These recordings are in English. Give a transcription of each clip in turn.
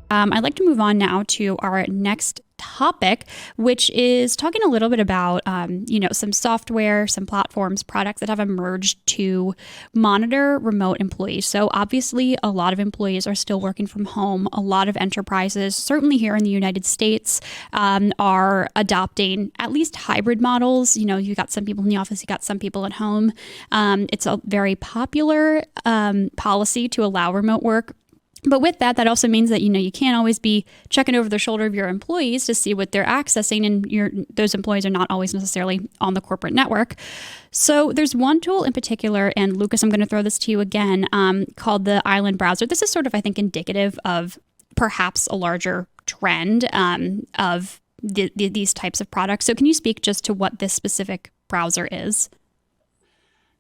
I'd like to move on now to our next topic, which is talking a little bit about, some software, some platforms, products that have emerged to monitor remote employees. So obviously, a lot of employees are still working from home. A lot of enterprises, certainly here in the United States, are adopting at least hybrid models. You got some people in the office, you got some people at home. It's a very popular policy to allow remote work. But with that also means that, you can't always be checking over the shoulder of your employees to see what they're accessing, and those employees are not always necessarily on the corporate network. So there's one tool in particular, and Lucas, I'm going to throw this to you again, called the Island Browser. This is sort of, I think, indicative of perhaps a larger trend of these types of products. So can you speak just to what this specific browser is?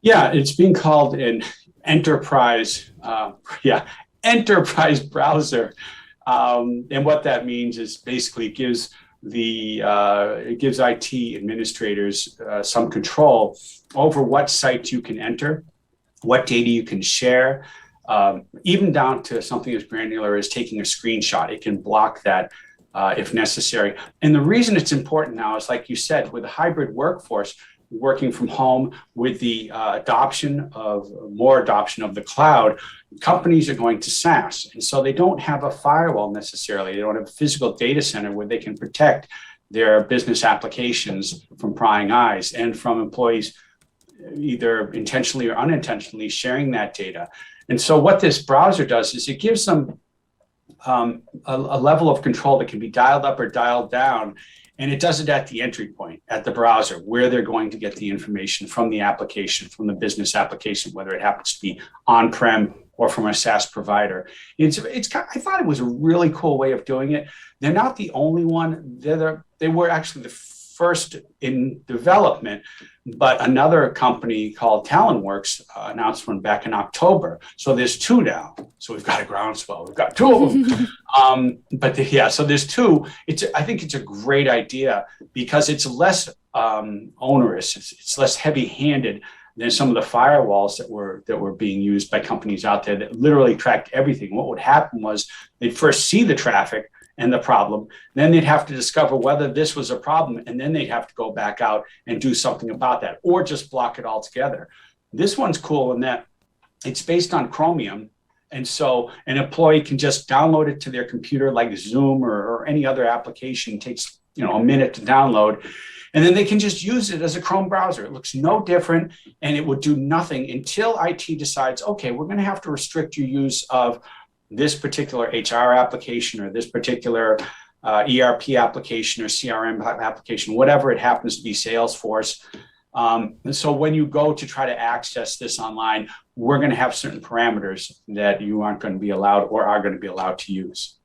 Yeah, it's being called an enterprise browser, and what that means is basically it gives IT administrators some control over what sites you can enter, what data you can share, even down to something as granular as taking a screenshot. It can block that if necessary. And the reason it's important now is, like you said, with a hybrid workforce, working from home, with the more adoption of the cloud, companies are going to SaaS. And so they don't have a firewall necessarily. They don't have a physical data center where they can protect their business applications from prying eyes and from employees either intentionally or unintentionally sharing that data. And so what this browser does is it gives them a level of control that can be dialed up or dialed down. And it does it at the entry point, at the browser, where they're going to get the information from the application, from the business application, whether it happens to be on-prem or from a SaaS provider. I thought it was a really cool way of doing it. They're not the only one. They were actually the first in development, but another company called Talonworks announced one back in October. So there's two now. So we've got a groundswell. We've got two of them. So there's two. I think it's a great idea because it's less onerous. It's less heavy-handed than some of the firewalls that were being used by companies out there that literally tracked everything. What would happen was they'd first see the traffic and the problem, then they'd have to discover whether this was a problem, and then they'd have to go back out and do something about that, or just block it altogether. This one's cool in that it's based on Chromium, and so an employee can just download it to their computer like Zoom or any other application. It takes a minute to download, and then they can just use it as a Chrome browser. It looks no different, and it would do nothing until IT decides, okay, we're going to have to restrict your use of this particular HR application or this particular ERP application or CRM application, whatever it happens to be, Salesforce. And so when you go to try to access this online, we're going to have certain parameters that you aren't going to be allowed or are going to be allowed to use.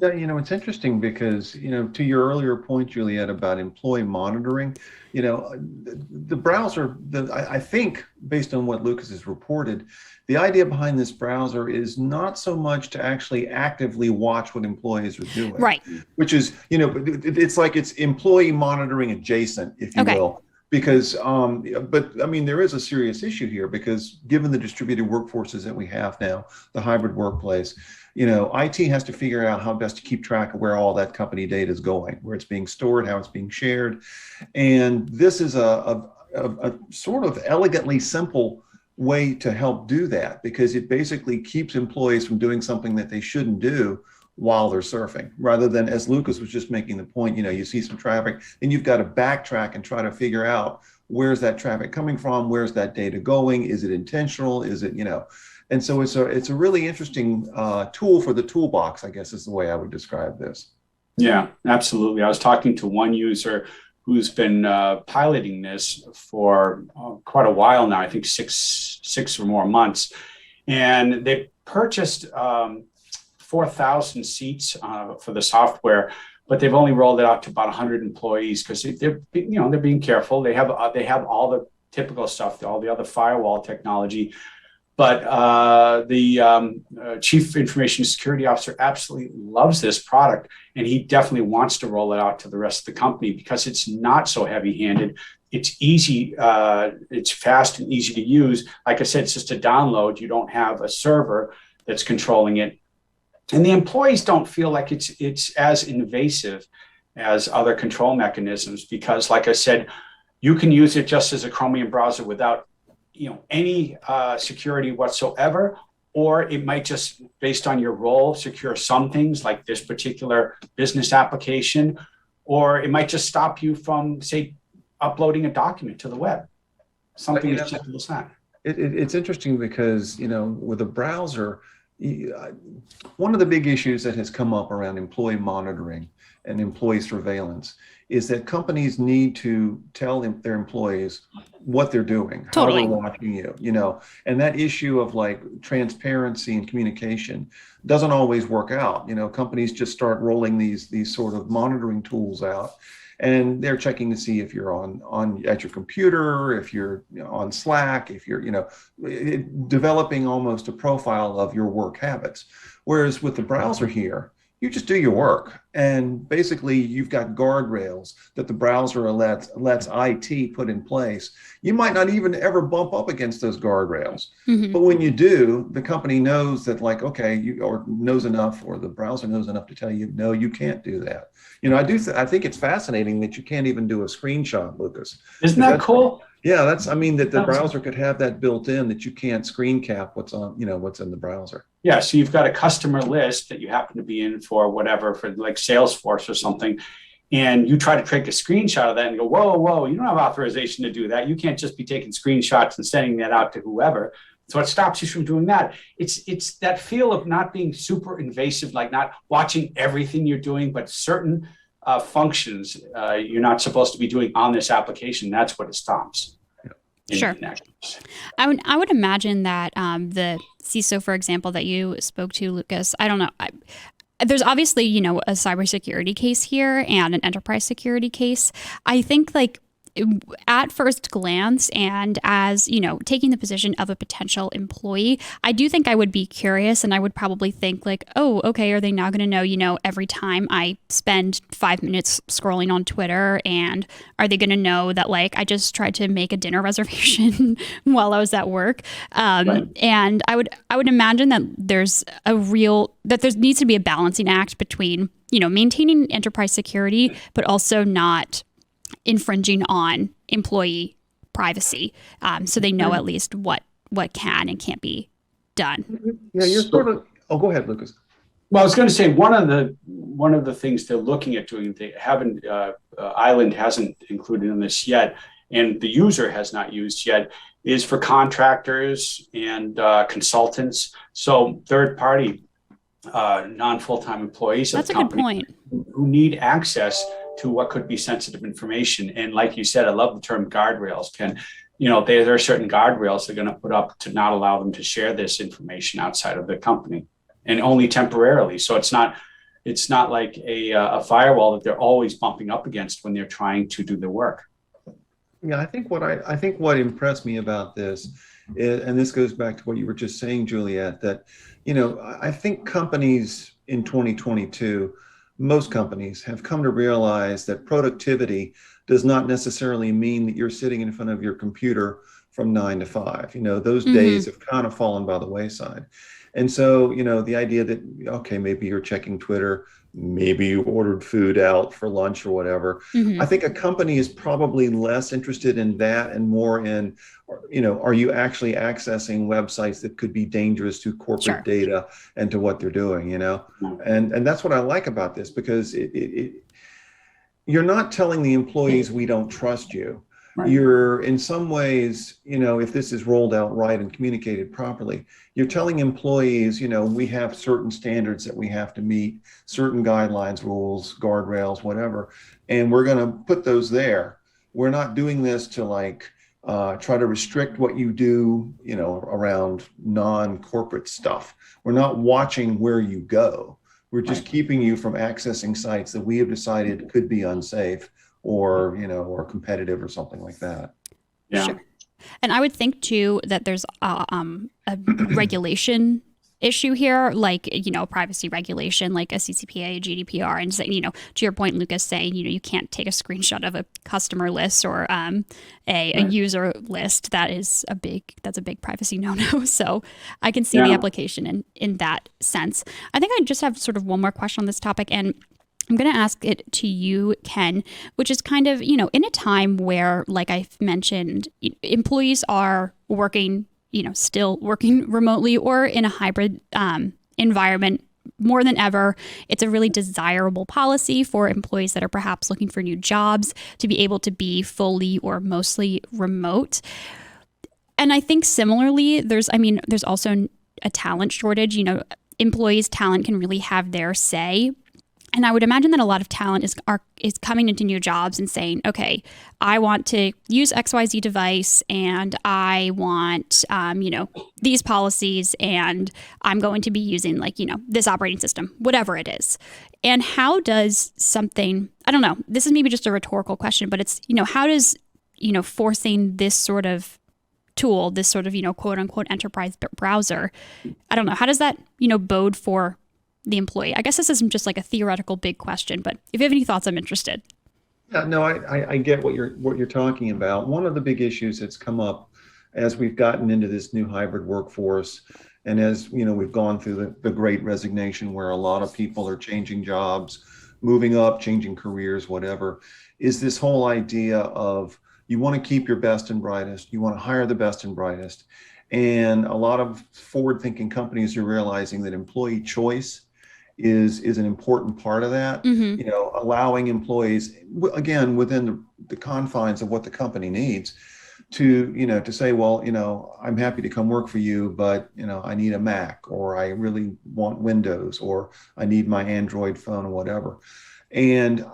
Yeah, it's interesting because, to your earlier point, Juliet, about employee monitoring, the browser, I think, based on what Lucas has reported, the idea behind this browser is not so much to actually actively watch what employees are doing. Right. Which is, it's like it's employee monitoring adjacent, if you will. Because, there is a serious issue here because given the distributed workforces that we have now, the hybrid workplace, IT has to figure out how best to keep track of where all that company data is going, where it's being stored, how it's being shared. And this is a sort of elegantly simple way to help do that because it basically keeps employees from doing something that they shouldn't do while they're surfing, rather than, as Lucas was just making the point, you see some traffic, then you've got to backtrack and try to figure out where's that traffic coming from, where's that data going, is it intentional, is it, and so it's a really interesting tool for the toolbox, I guess is the way I would describe this. Yeah, absolutely. I was talking to one user who's been piloting this for quite a while now, I think six or more months, and they purchased 4,000 seats for the software, but they've only rolled it out to about 100 employees because they're being careful. They have all the typical stuff, all the other firewall technology, but the chief information security officer absolutely loves this product, and he definitely wants to roll it out to the rest of the company because it's not so heavy-handed. It's easy, it's fast and easy to use. Like I said, it's just a download. You don't have a server that's controlling it. And the employees don't feel like it's as invasive as other control mechanisms because, like I said, you can use it just as a Chromium browser without any security whatsoever, or it might just, based on your role, secure some things like this particular business application, or it might just stop you from, say, uploading a document to the web. Something as simple as that. It's interesting because, with a browser, one of the big issues that has come up around employee monitoring and employee surveillance is that companies need to tell their employees what they're doing, Totally. how they're watching you, and that issue of like transparency and communication doesn't always work out. Companies just start rolling these sort of monitoring tools out, and they're checking to see if you're on at your computer, if you're on Slack, if you're developing almost a profile of your work habits. Whereas with the browser here, you just do your work, and basically you've got guardrails that the browser lets IT put in place. You might not even ever bump up against those guardrails, but when you do, the company knows that, like, okay, or knows enough, or the browser knows enough to tell you, no, you can't do that. I think it's fascinating that you can't even do a screenshot, Lucas. Isn't that cool? Yeah, that the browser could have that built in, that you can't screen cap what's in the browser. Yeah, so you've got a customer list that you happen to be in for whatever, for like Salesforce or something, and you try to take a screenshot of that and go, whoa, you don't have authorization to do that. You can't just be taking screenshots and sending that out to whoever. So it stops you from doing that. It's that feel of not being super invasive, like not watching everything you're doing, but certain functions you're not supposed to be doing on this application. That's what it stops. Sure. I would imagine that the CISO, for example, that you spoke to, Lucas, I don't know. There's obviously, a cybersecurity case here and an enterprise security case. I think, like, at first glance, and as taking the position of a potential employee, I do think I would be curious, and I would probably think like, oh, okay, are they now going to know, every time I spend 5 minutes scrolling on Twitter, and are they going to know that, like, I just tried to make a dinner reservation while I was at work? Right. And I would imagine that there needs to be a balancing act between maintaining enterprise security, but also not infringing on employee privacy, so they know at least what can and can't be done. Yeah, you're sort of. Oh, go ahead, Lucas. Well, I was going to say one of the things they're looking at doing, they haven't Island hasn't included in this yet, and the user has not used yet, is for contractors and consultants. So third party, non-full-time employees. That's a good point. Who need access to what could be sensitive information. And like you said, I love the term guardrails. There are certain guardrails they're going to put up to not allow them to share this information outside of the company, and only temporarily. So it's not like a firewall that they're always bumping up against when they're trying to do the work. Yeah, I think what impressed me about this is, and this goes back to what you were just saying, Juliet, that I think companies in 2022, most companies have come to realize that productivity does not necessarily mean that you're sitting in front of your computer from 9 to 5. Those days have kind of fallen by the wayside. And so, the idea that, okay, maybe you're checking Twitter, maybe you ordered food out for lunch or whatever. I think a company is probably less interested in that and more in, are you actually accessing websites that could be dangerous to corporate data and to what they're doing, And that's what I like about this, because you're not telling the employees, we don't trust you. Right. You're, in some ways, if this is rolled out right and communicated properly, you're telling employees, we have certain standards that we have to meet, certain guidelines, rules, guardrails, whatever, and we're going to put those there. We're not doing this to try to restrict what you do, around non-corporate stuff. We're not watching where you go. We're just keeping you from accessing sites that we have decided could be unsafe, or or competitive, or something like that. Yeah. Sure. And I would think too that there's a regulation issue here, like, privacy regulation, like a CCPA, GDPR, and saying, to your point, Lucas, saying, you can't take a screenshot of a customer list or a user list. That's a big privacy no-no. So I can see the application in that sense. I think I just have sort of one more question on this topic, and I'm going to ask it to you, Ken, which is kind of, in a time where, like I've mentioned, employees are working, still working remotely or in a hybrid environment more than ever. It's a really desirable policy for employees that are perhaps looking for new jobs to be able to be fully or mostly remote. And I think similarly, there's also a talent shortage. Employees' talent can really have their say. And I would imagine that a lot of talent is coming into new jobs and saying, okay, I want to use XYZ device and I want, these policies, and I'm going to be using this operating system, whatever it is. And how does something, I don't know, this is maybe just a rhetorical question, but it's, how does, forcing this sort of tool, this sort of, quote unquote enterprise browser, I don't know, how does that, bode for the employee? I guess this isn't just like a theoretical big question, but if you have any thoughts, I'm interested. Yeah, no, I get what you're talking about. One of the big issues that's come up as we've gotten into this new hybrid workforce, and as we've gone through the great resignation where a lot of people are changing jobs, moving up, changing careers, whatever, is this whole idea of you want to keep your best and brightest, you want to hire the best and brightest. And a lot of forward-thinking companies are realizing that employee choice is an important part of that. Mm-hmm. Allowing employees, again, within the confines of what the company needs, to say, well, I'm happy to come work for you, but I need a Mac, or I really want Windows, or I need my Android phone, or whatever. And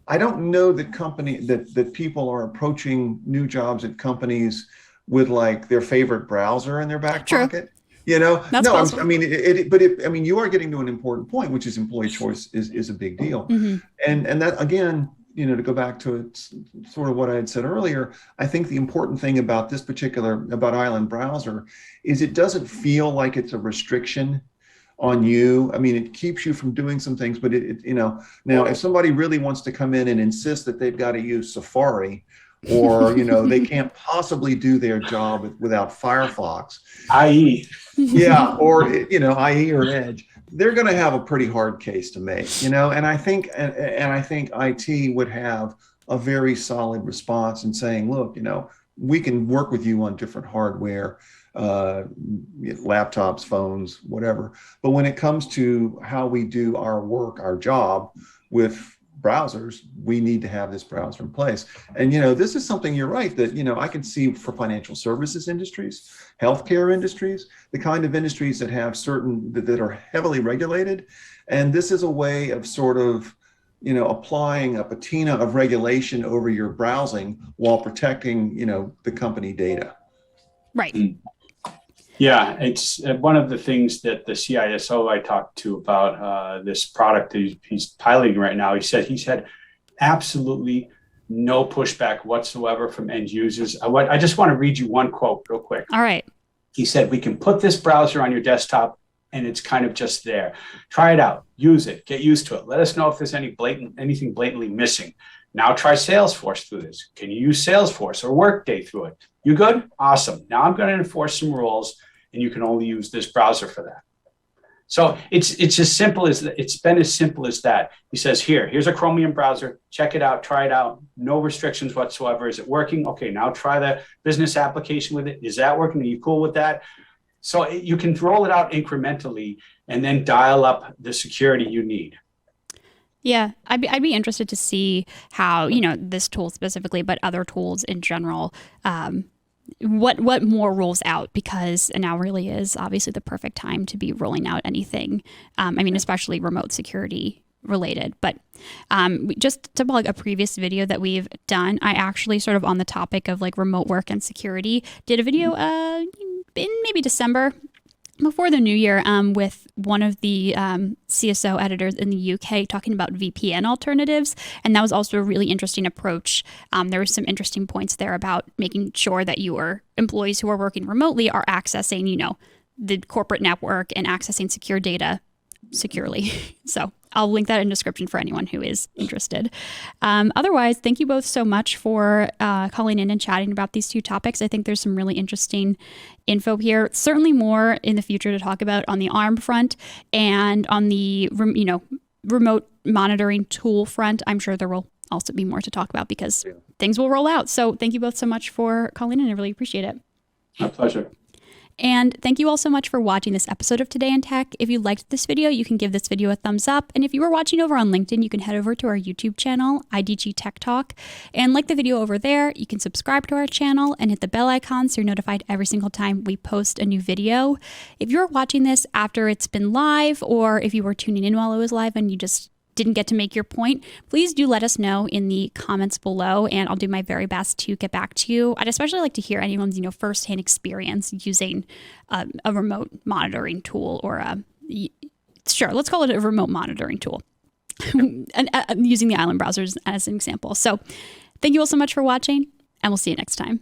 I don't know that people are approaching new jobs at companies with like their favorite browser in their back pocket. That's no, possible. You are getting to an important point, which is employee choice is a big deal. Mm-hmm. And that, again, to go back to sort of what I had said earlier, I think the important thing about about Island Browser is it doesn't feel like it's a restriction on you. It keeps you from doing some things, but now if somebody really wants to come in and insist that they've got to use Safari, or they can't possibly do their job without Firefox, IE, or IE or Edge, they're going to have a pretty hard case to make, and I think IT would have a very solid response in saying, look, we can work with you on different hardware, laptops, phones, whatever, but when it comes to how we do our work, our job with browsers, we need to have this browser in place. And this is something, you're right, that I can see for financial services industries, healthcare industries, the kind of industries that have that are heavily regulated. And this is a way of sort of applying a patina of regulation over your browsing while protecting the company data. Right. Yeah, it's one of the things that the CISO I talked to about this product that he's piloting right now. He said he's had absolutely no pushback whatsoever from end users. I just want to read you one quote real quick. All right. He said, we can put this browser on your desktop and it's kind of just there. Try it out, use it, get used to it. Let us know if there's anything blatantly missing. Now try Salesforce through this. Can you use Salesforce or Workday through it? You good? Awesome. Now I'm going to enforce some rules, and you can only use this browser for that. So it's as simple as it's been as simple as that. He says, here's a Chromium browser. Check it out. Try it out. No restrictions whatsoever. Is it working? Okay, now try the business application with it. Is that working? Are you cool with that? So you can roll it out incrementally and then dial up the security you need. Yeah, I'd be interested to see how, this tool specifically, but other tools in general, what more rolls out, because now really is obviously the perfect time to be rolling out anything. Especially remote security related. But just to plug a previous video that we've done, I actually sort of on the topic of like remote work and security did a video in maybe December before the new year with one of the CSO editors in the UK talking about VPN alternatives. And that was also a really interesting approach. There were some interesting points there about making sure that your employees who are working remotely are accessing, the corporate network and accessing secure data securely. So I'll link that in the description for anyone who is interested. Otherwise, thank you both so much for calling in and chatting about these two topics. I think there's some really interesting info here. Certainly more in the future to talk about on the ARM front and on the remote monitoring tool front. I'm sure there will also be more to talk about because things will roll out. So thank you both so much for calling in. I really appreciate it. My pleasure. And thank you all so much for watching this episode of Today in Tech. If you liked this video, you can give this video a thumbs up. And if you were watching over on LinkedIn, you can head over to our YouTube channel, IDG Tech Talk, and like the video over there. You can subscribe to our channel and hit the bell icon so you're notified every single time we post a new video. If you're watching this after it's been live, or if you were tuning in while it was live and you just didn't get to make your point, please do let us know in the comments below, and I'll do my very best to get back to you. I'd especially like to hear anyone's firsthand experience using a remote monitoring tool, or let's call it a remote monitoring tool, and using the Island browsers as an example. So thank you all so much for watching, and we'll see you next time.